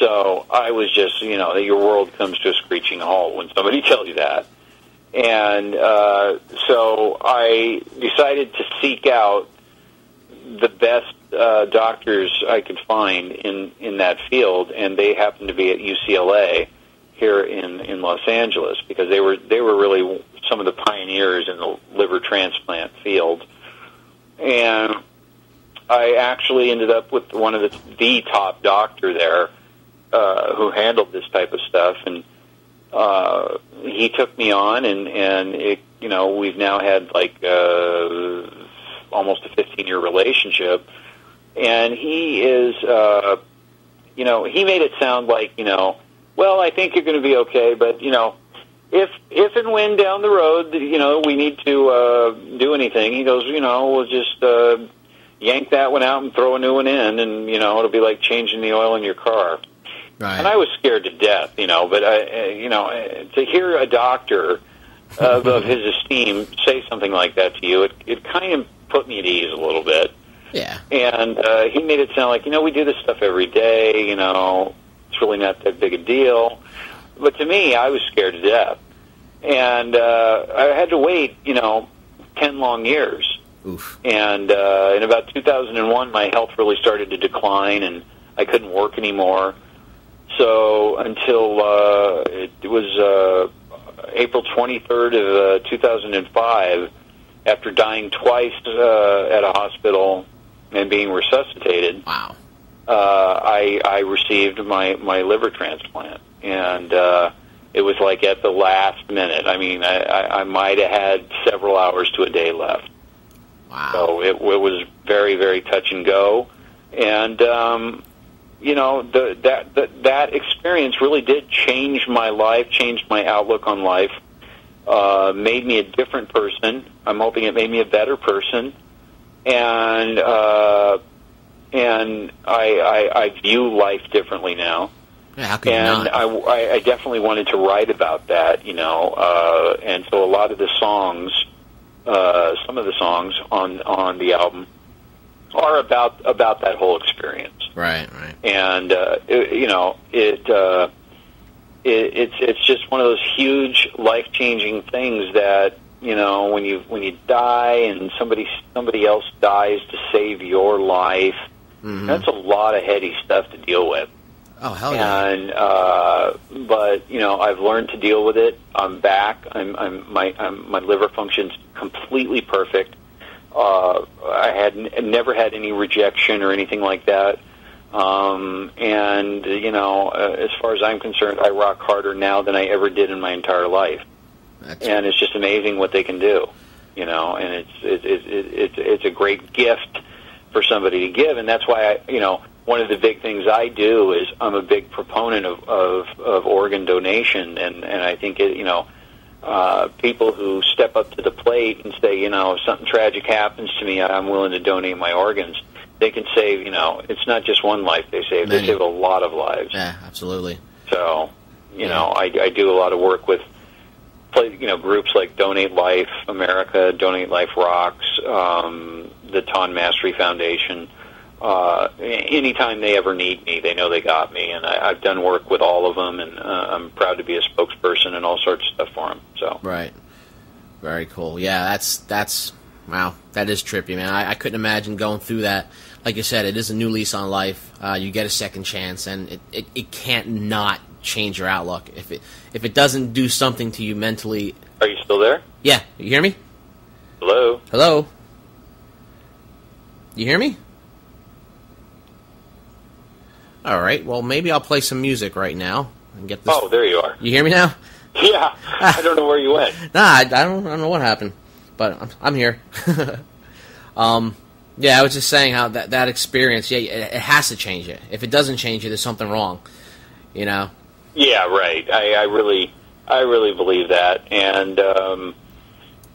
So I was just, your world comes to a screeching halt when somebody tells you that. And so I decided to seek out the best doctors I could find in that field, and they happened to be at UCLA here in Los Angeles, because they were really some of the pioneers in the liver transplant field. And I actually ended up with one of the top doctor there who handled this type of stuff, and he took me on, and it, we've now had like almost a 15-year relationship, and he is, he made it sound like, well, I think you're going to be okay, but, if and when down the road, we need to do anything, he goes, we'll just yank that one out and throw a new one in, and, it'll be like changing the oil in your car. Right. And I was scared to death, but, to hear a doctor of his esteem say something like that to you, it kind of put me at ease a little bit. Yeah. And he made it sound like, we do this stuff every day, it's really not that big a deal. But to me, I was scared to death. And I had to wait, 10 long years. Oof. And in about 2001, my health really started to decline, and I couldn't work anymore. So until it was April 23rd of 2005, after dying twice at a hospital and being resuscitated, wow, I received my liver transplant, and it was like at the last minute. I mean, I might have had several hours to a day left. Wow. So it was very, very touch and go, and that experience really did change my life, changed my outlook on life. Made me a different person. I'm hoping it made me a better person, and I view life differently now. Yeah, how can you not? I definitely wanted to write about that, and so a lot of the songs, some of the songs on the album are about that whole experience. Right. And it's just one of those huge life-changing things that, when you die and somebody else dies to save your life, mm-hmm. That's a lot of heady stuff to deal with. Oh, hell yeah. And but I've learned to deal with it. I'm back. My liver functions completely perfect. I had never had any rejection or anything like that. And as far as I'm concerned, I rock harder now than I ever did in my entire life. And it's just amazing what they can do, and it's a great gift for somebody to give. And that's why one of the big things I do is I'm a big proponent of organ donation, and I think people who step up to the plate and say, if something tragic happens to me, I'm willing to donate my organs. They can save, it's not just one life they save. They save a lot of lives. Yeah, absolutely. So, I do a lot of work with, groups like Donate Life America, Donate Life Rocks, the Ton Mastery Foundation. Anytime they ever need me, they know they got me. And I've done work with all of them, and I'm proud to be a spokesperson and all sorts of stuff for them. So. Right. Very cool. Yeah, that's wow, that is trippy, man. I couldn't imagine going through that. Like you said, it is a new lease on life. You get a second chance, and it can't not change your outlook. If it doesn't do something to you mentally. Are you still there? Yeah. You hear me? Hello? Hello? You hear me? All right. Well, maybe I'll play some music right now and get this. Oh, there you are. You hear me now? Yeah. I don't know where you went. Nah, I don't know what happened, but I'm here. Yeah, I was just saying how that experience, it has to change you. If it doesn't change you, there's something wrong, Yeah, right. I really believe that, and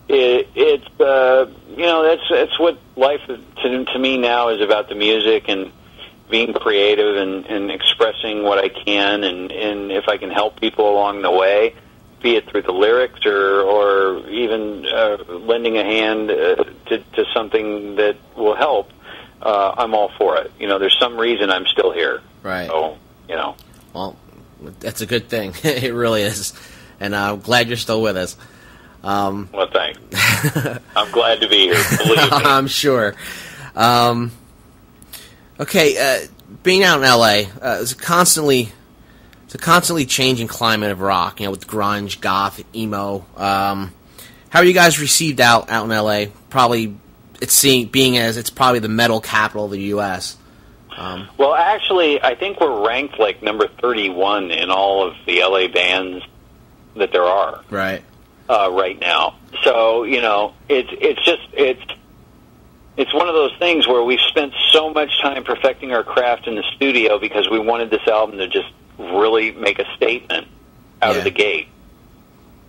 it's that's what life to me now is about, the music and being creative and expressing what I can, and if I can help people along the way, be it through the lyrics or even lending a hand to something that will help, I'm all for it. There's some reason I'm still here. Right. So, Well, that's a good thing. It really is. And I'm glad you're still with us. Well, thanks. I'm glad to be here. Believe me. I'm sure. Okay, being out in LA, it's a constantly changing climate of rock. With grunge, goth, emo. How are you guys received out in LA? Probably it's probably the metal capital of the U.S. Well, actually, I think we're ranked like number 31 in all of the LA bands that there are. Right. Right now. So, it's one of those things where we've spent so much time perfecting our craft in the studio because we wanted this album to just really make a statement out of the gate.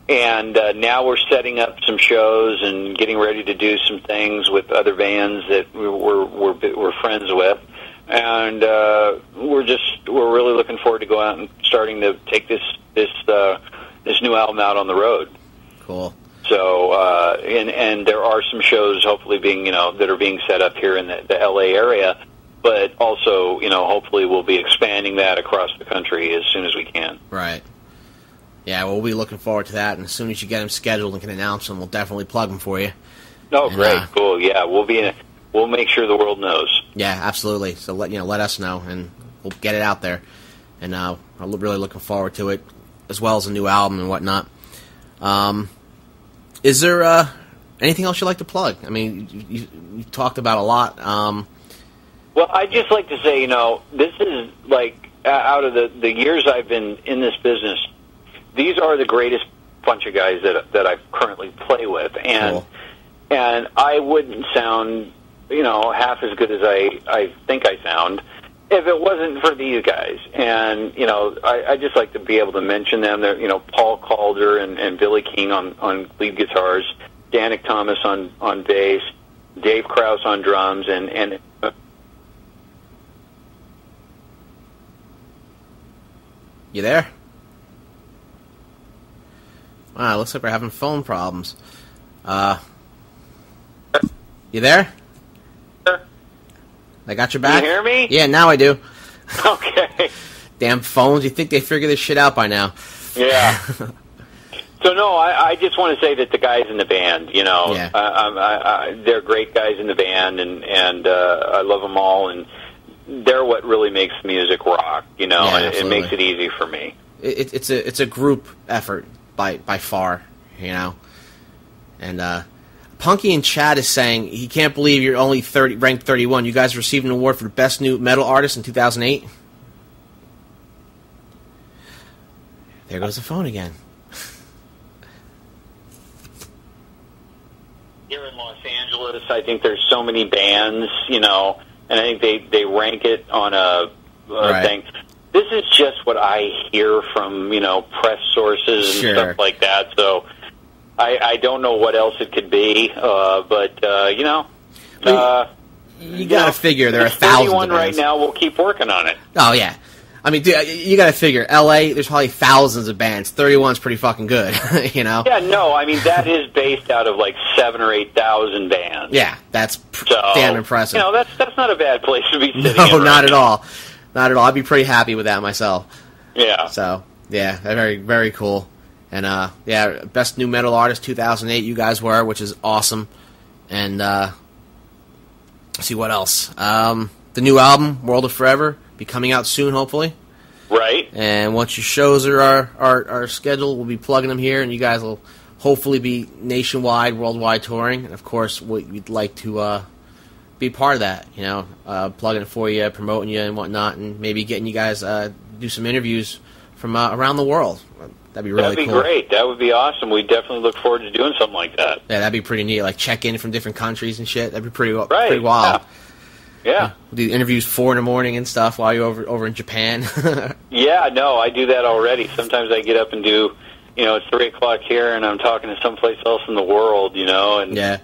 And now we're setting up some shows and getting ready to do some things with other bands that we're friends with. And we're really looking forward to go out and starting to take this new album out on the road. Cool. So, and there are some shows hopefully that are being set up here in the LA area, but also, hopefully we'll be expanding that across the country as soon as we can. Right. Yeah, we'll be looking forward to that, and as soon as you get them scheduled and can announce them, we'll definitely plug them for you. Oh, great, cool. Yeah, we'll make sure the world knows. Yeah, absolutely. So let us know, and we'll get it out there. And I'm really looking forward to it, as well as a new album and whatnot. Is there anything else you'd like to plug? I mean, you talked about a lot. Well, I'd just like to say, this is like out of the years I've been in this business, these are the greatest bunch of guys that I currently play with, and cool. And I wouldn't sound half as good as I think I sound if it wasn't for these guys. And I just like to be able to mention them. They're Paul Calder and Billy King on lead guitars, Danik Thomas on bass, Dave Krause on drums, and you there? Wow, looks like we're having phone problems. You there? I got your back? Can you hear me? Yeah, now I do. Okay. Damn phones. You think they figure this shit out by now. Yeah. So, no, I just want to say that the guys in the band, they're great guys in the band, and I love them all, and they're what really makes music rock, and it makes it easy for me. It's a group effort by far, and Punky in chat is saying he can't believe you're only ranked 31. You guys received an award for the best new metal artist in 2008. There goes the phone again. Here in Los Angeles, I think there's so many bands, and I think they rank it on a thing. This is just what I hear from, press sources and stuff like that, so I don't know what else it could be, but you gotta figure there are thousands of bands. Right now, we'll keep working on it. Oh, yeah. I mean, dude, you gotta figure, LA, there's probably thousands of bands. 31's pretty fucking good, Yeah, no, I mean, that is based out of like 7,000 or 8,000 bands. Yeah, that's damn impressive. That's not a bad place to be sitting in. No, not at all. Not at all. I'd be pretty happy with that myself. Yeah. So, yeah, very, very cool. And, best new metal artist 2008 you guys were, which is awesome. And, let's see what else. The new album, World of Forever, be coming out soon, hopefully. Right. And once your shows are scheduled, we'll be plugging them here, and you guys will hopefully be nationwide, worldwide touring. And, of course, we'd like to be part of that, plugging it for you, promoting you and whatnot, and maybe getting you guys do some interviews from around the world. That'd be really cool. That'd be great. That would be awesome. We definitely look forward to doing something like that. Yeah, that'd be pretty neat. Like check in from different countries and shit. That'd be pretty wild. Yeah. We'll do interviews 4 a.m. and stuff while you're over in Japan. Yeah, no, I do that already. Sometimes I get up and do, it's 3 o'clock here and I'm talking to someplace else in the world, and yeah.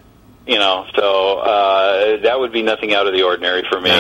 so that would be nothing out of the ordinary for me.